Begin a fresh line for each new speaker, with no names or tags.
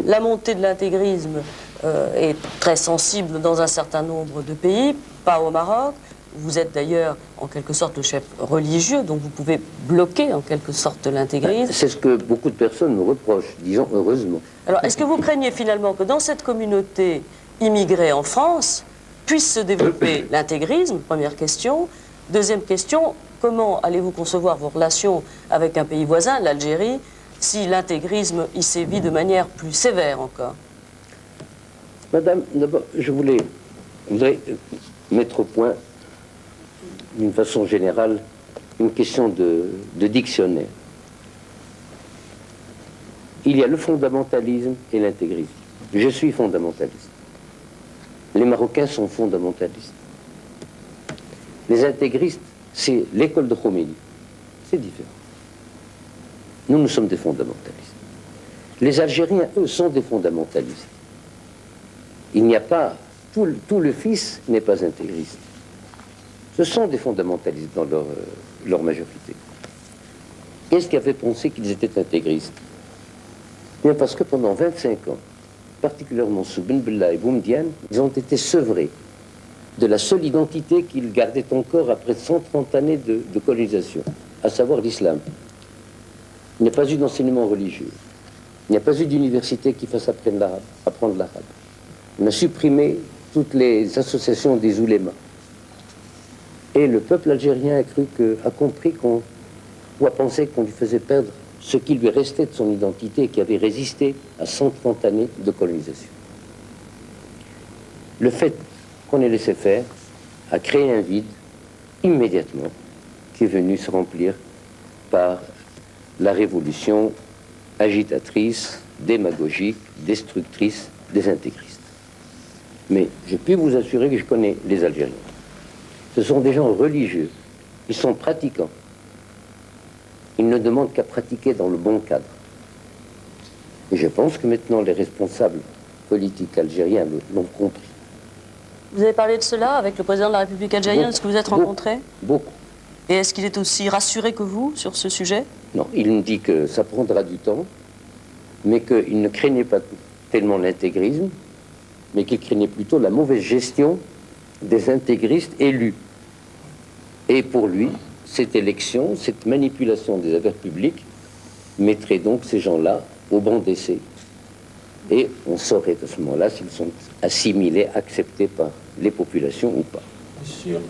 La montée de l'intégrisme est très sensible dans un certain nombre de pays, pas au Maroc. Vous êtes d'ailleurs en quelque sorte le chef religieux, donc vous pouvez bloquer en quelque sorte l'intégrisme.
C'est ce que beaucoup de personnes me reprochent, disons heureusement.
Alors, est-ce que vous craignez finalement que dans cette communauté immigrée en France puisse se développer l'intégrisme? Première question. Deuxième question, comment allez-vous concevoir vos relations avec un pays voisin, l'Algérie, si l'intégrisme y sévit de manière plus sévère encore?
Madame, d'abord, je voudrais mettre au point, d'une façon générale, une question de dictionnaire. Il y a le fondamentalisme et l'intégrisme. Je suis fondamentaliste. Les Marocains sont fondamentalistes. Les intégristes, c'est l'école de Khomeini. C'est différent. Nous sommes des fondamentalistes. Les Algériens, eux, sont des fondamentalistes. Il n'y a pas... Tout le fils n'est pas intégriste. Ce sont des fondamentalistes dans leur majorité. Qu'est-ce qui a fait penser qu'ils étaient intégristes? Bien parce que pendant 25 ans, particulièrement sous Ben Bella et Boumediene, ils ont été sevrés de la seule identité qu'ils gardaient encore après 130 années de colonisation, à savoir l'islam. Il n'y a pas eu d'enseignement religieux. Il n'y a pas eu d'université qui fasse apprendre l'arabe. On a supprimé toutes les associations des oulémas. Et le peuple algérien a compris ou a pensé qu'on lui faisait perdre ce qui lui restait de son identité et qui avait résisté à 130 années de colonisation. Le fait qu'on ait laissé faire a créé un vide immédiatement qui est venu se remplir par la révolution agitatrice, démagogique, destructrice des intégristes. Mais je puis vous assurer que je connais les Algériens. Ce sont des gens religieux, ils sont pratiquants. Ils ne demandent qu'à pratiquer dans le bon cadre. Et je pense que maintenant les responsables politiques algériens l'ont compris.
Vous avez parlé de cela avec le président de la République algérienne? Est-ce que vous êtes rencontrés?
Beaucoup.
Et est-ce qu'il est aussi rassuré que vous sur ce sujet?
Non, il me dit que ça prendra du temps, mais qu'il ne craignait pas tellement l'intégrisme, mais qu'il craignait plutôt la mauvaise gestion des intégristes élus. Et pour lui, cette élection, cette manipulation des affaires publiques mettrait donc ces gens-là au banc d'essai. Et on saurait à ce moment-là s'ils sont assimilés, acceptés par les populations ou pas.
Sur